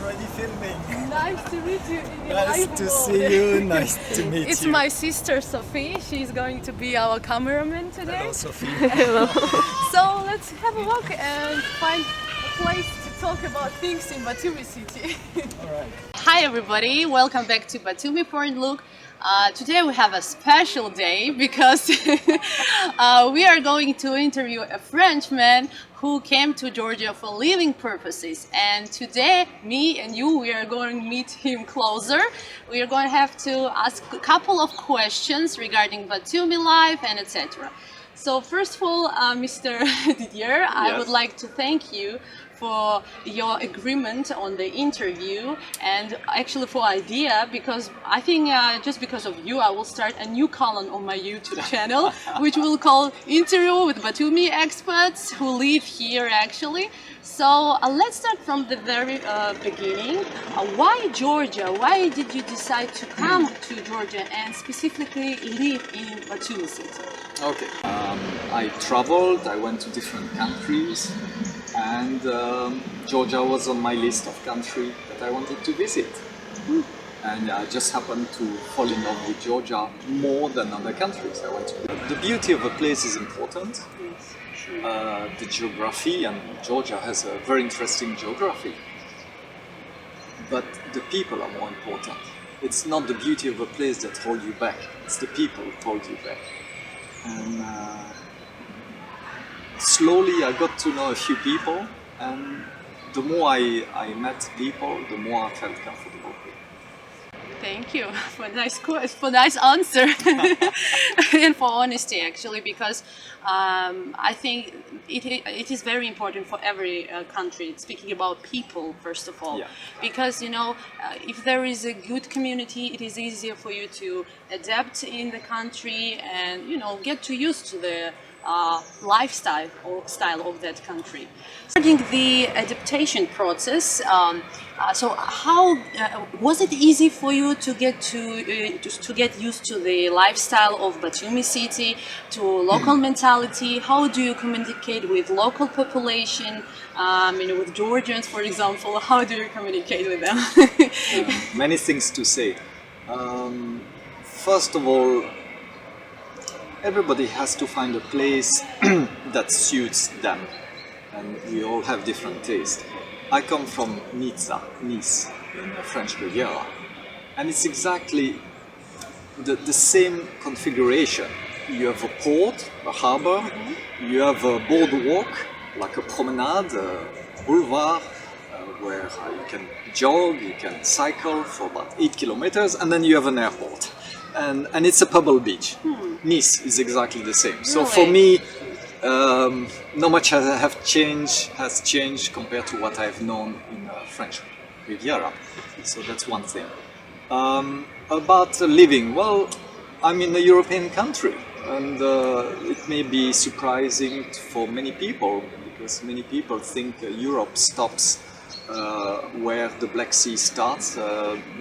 already filming. Nice to meet you. Nice to see you. Nice to meet you. It's my sister Sophie. She's going to be our cameraman today. Hello, Sophie. Hello. So let's have a walk and find a place to talk about things in Batumi city. All right. Hi everybody, welcome back to Batumi Point Look. Today we have a special day because we are going to interview a Frenchman who came to Georgia for living purposes, and today me and you, we are going to meet him closer. We are going to have to ask a couple of questions regarding Batumi life and etc. So first of all, Mr. Didier, I would like to thank you for your agreement on the interview and actually for idea, because I think just because of you I will start a new column on my YouTube channel which will call Interview with Batumi Experts who live here actually. So let's start from the very beginning. Why Georgia? Why did you decide to come to Georgia and specifically live in Batumi city? Okay. I traveled, I went to different countries, and Georgia was on my list of countries that I wanted to visit. And I just happened to fall in love with Georgia more than other countries I went to. The beauty of a place is important. Yes, sure. The geography, and Georgia has a very interesting geography. But the people are more important. It's not the beauty of a place that hold you back, it's the people who hold you back. And slowly I got to know a few people, and the more I met people, the more I felt comfortable with. Thank you for nice answer and for honesty actually, because I think it is very important for every country, speaking about people first of all, because you know if there is a good community it is easier for you to adapt in the country and you know get to used to the lifestyle or style of that country. Regarding the adaptation process, so how was it easy for you to get used to the lifestyle of Batumi city, to local mentality? How do you communicate with local population? You know, with Georgians, for example, how do you communicate with them? Many things to say. First of all, everybody has to find a place that suits them, and we all have different tastes. I come from Nice in the French Riviera, and it's exactly the same configuration. You have a port, a harbor, you have a boardwalk, like a promenade, a boulevard, where you can jog, you can cycle for about 8 kilometers, and then you have an airport. And it's a pebble beach. Nice is exactly the same. So for me, not much has changed compared to what I've known in French Riviera. So that's one thing. About living, well, I'm in a European country, and it may be surprising for many people because many people think Europe stops where the Black Sea starts,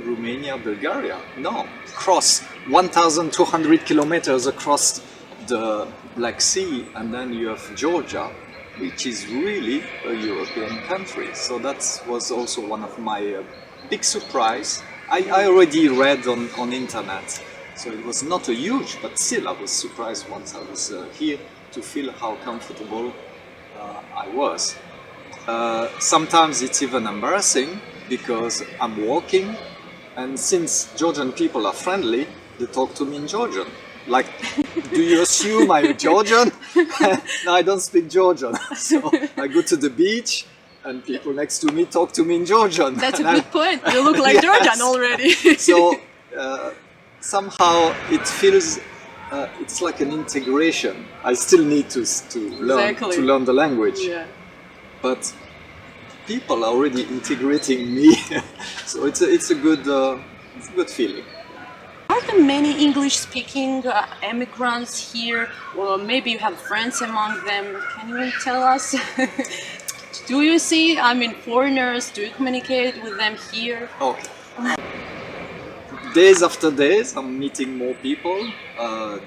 Romania, Bulgaria. No, cross 1,200 kilometers across the Black Sea, and then you have Georgia, which is really a European country. So that was also one of my big surprise. I already read on internet, so it was not a huge, but still I was surprised once I was here to feel how comfortable I was. Sometimes it's even embarrassing because I'm walking, and since Georgian people are friendly, they talk to me in Georgian. Like, do you assume I'm Georgian? No, I don't speak Georgian. So I go to the beach and people next to me talk to me in Georgian. That's a good point. You look like Georgian already. So somehow it feels it's like an integration. I still need to learn the language. Yeah. But people are already integrating me, so it's a good feeling. Are there many English-speaking immigrants here, or maybe you have friends among them? Can you tell us? Do you see, I mean, foreigners? Do you communicate with them here? Okay. Days after days, I'm meeting more people,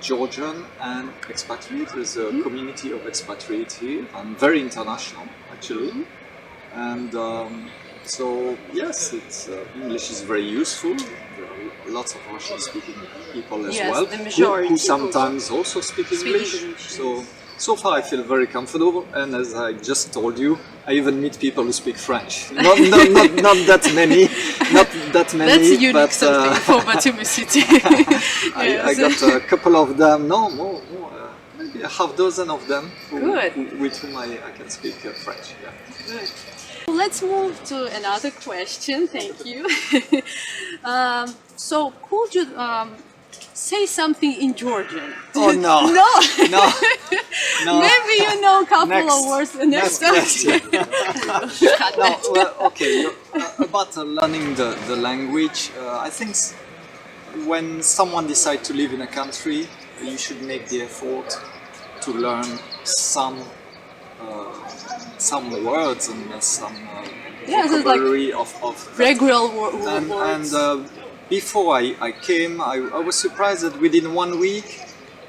Georgian and expatriates. There's a community of expatriates here. I'm very international, actually. And So yes, it's English is very useful. There are lots of Russian-speaking people as Yes, well, the majority who sometimes also speak English. English, So far I feel very comfortable, and as I just told you, I even meet people who speak French. Not that many, not that many. That's unique but, something for Batumi city. I got a couple of them, no more, maybe a half dozen of them Good. with whom I can speak French. Yeah. Good. Let's move to another question. Thank you. So, could you say something in Georgian? Oh no! No. No! No! Maybe you know a couple of words. Next question. No, well, okay. About learning the language, I think when someone decides to live in a country, you should make the effort to learn some words and some Yes, it's vocabulary of regular and, words. and before I came, I was surprised that within 1 week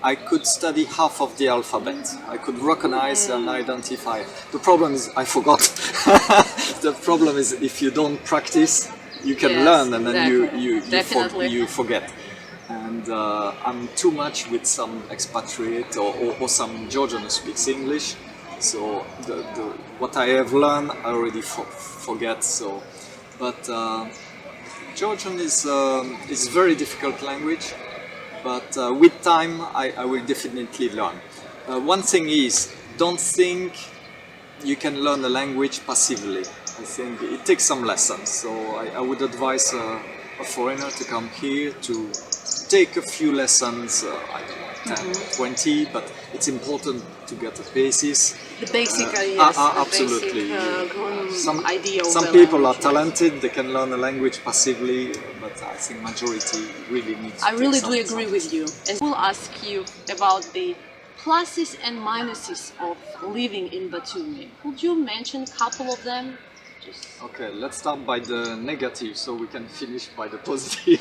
I could study half of the alphabet. I could recognize and identify. The problem is I forgot. The problem is if you don't practice, you can Yes, learn and then Definitely. you forget. And I'm too much with some expatriate or some Georgian who speaks English. So what I have learned, I already forget. So, but Georgian is very difficult language. But with time, I will definitely learn. One thing is, don't think you can learn a language passively. I think it takes some lessons. So I would advise a foreigner to come here to take a few lessons, I don't know, 10, 20, but it's important to get a basis. The basic, yes. Absolutely. Some idea of some the people are language. talented, they can learn a language passively, but I think majority really needs to I really take do some agree with you. And we'll ask you about the pluses and minuses of living in Batumi. Could you mention a couple of them? Just... Okay, let's start by the negative so we can finish by the positive.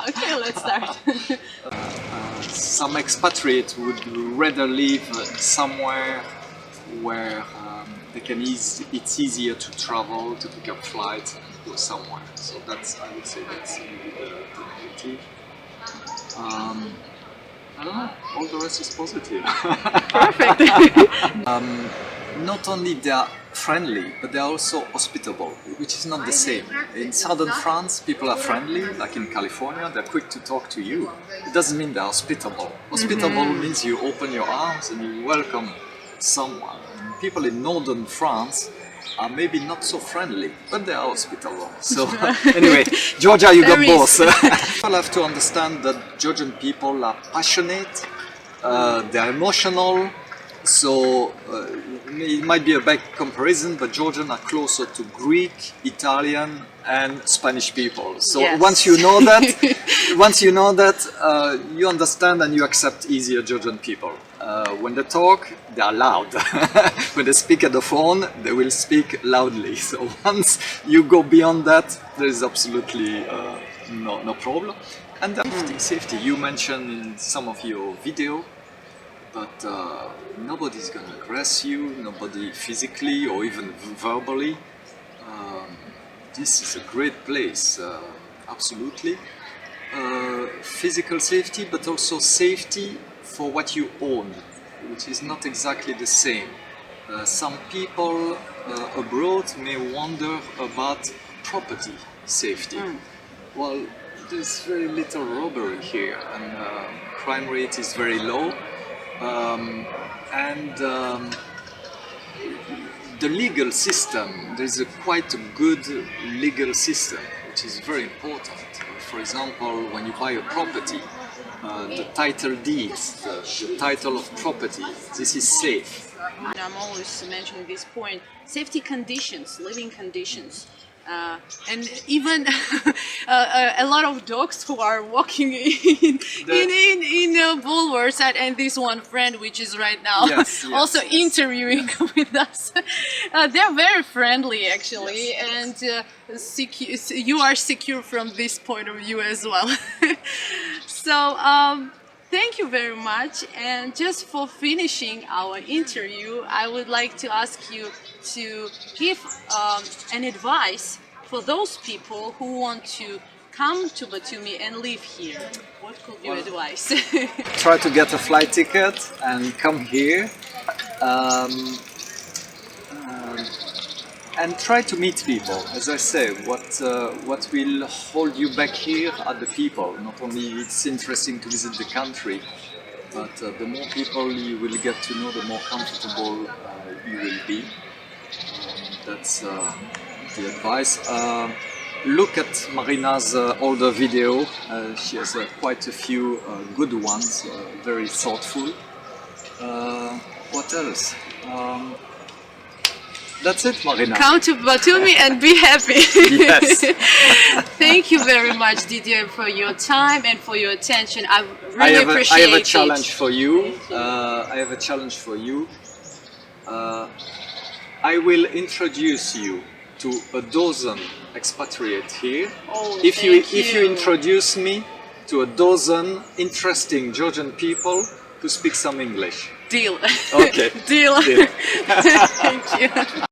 Okay, let's start. Some expatriates would rather live somewhere where it's easier to travel, to pick up flights and go somewhere. So I would say that's really the negative. I don't know, all the rest is positive. Perfect. Not only they are friendly, but they are also hospitable, which is not the same. In southern France, people are friendly, like in California, they're quick to talk to you. It doesn't mean they're hospitable. Hospitable means you open your arms and you welcome someone. And people in northern France are maybe not so friendly, but they are hospitable. So anyway, Georgia, you got both. People have to understand that Georgian people are passionate, they're emotional. So it might be a bad comparison, but Georgians are closer to Greek, Italian, and Spanish people. So Yes. once you know that, you understand and you accept easier Georgian people. When they talk, they are loud. When they speak at the phone, they will speak loudly. So once you go beyond that, there is absolutely no problem. And then safety. You mentioned in some of your video. But nobody's gonna aggress you, nobody physically or even verbally. This is a great place, absolutely. Physical safety, but also safety for what you own, which is not exactly the same. Some people abroad may wonder about property safety. Well, there's very little robbery here, and crime rate is very low. The legal system, there's quite a good legal system, which is very important. For example, when you buy a property, the title deeds, the title of property, this is safe. I'm always mentioning this point, safety conditions, living conditions. And even a lot of dogs who are walking in boulevards, and this one friend which is right now also interviewing with us. They're very friendly actually, and you are secure from this point of view as well. So thank you very much, and just for finishing our interview, I would like to ask you to give an advice for those people who want to come to Batumi and live here. What could be your advice? Try to get a flight ticket and come here. And try to meet people. As I say, what will hold you back here are the people. Not only it's interesting to visit the country, but the more people you will get to know, the more comfortable you will be. That's the advice. Look at Marina's older video. She has quite a few good ones, very thoughtful. What else? That's it, Marina. Come to Batumi and be happy. Yes. Thank you very much, Didier, for your time and for your attention. I really appreciate it. I have a challenge for you. I have a challenge for you. I will introduce you to a dozen expatriates here. Oh, if you introduce me to a dozen interesting Georgian people who speak some English. Deal. Okay. Deal. Deal. Thank you.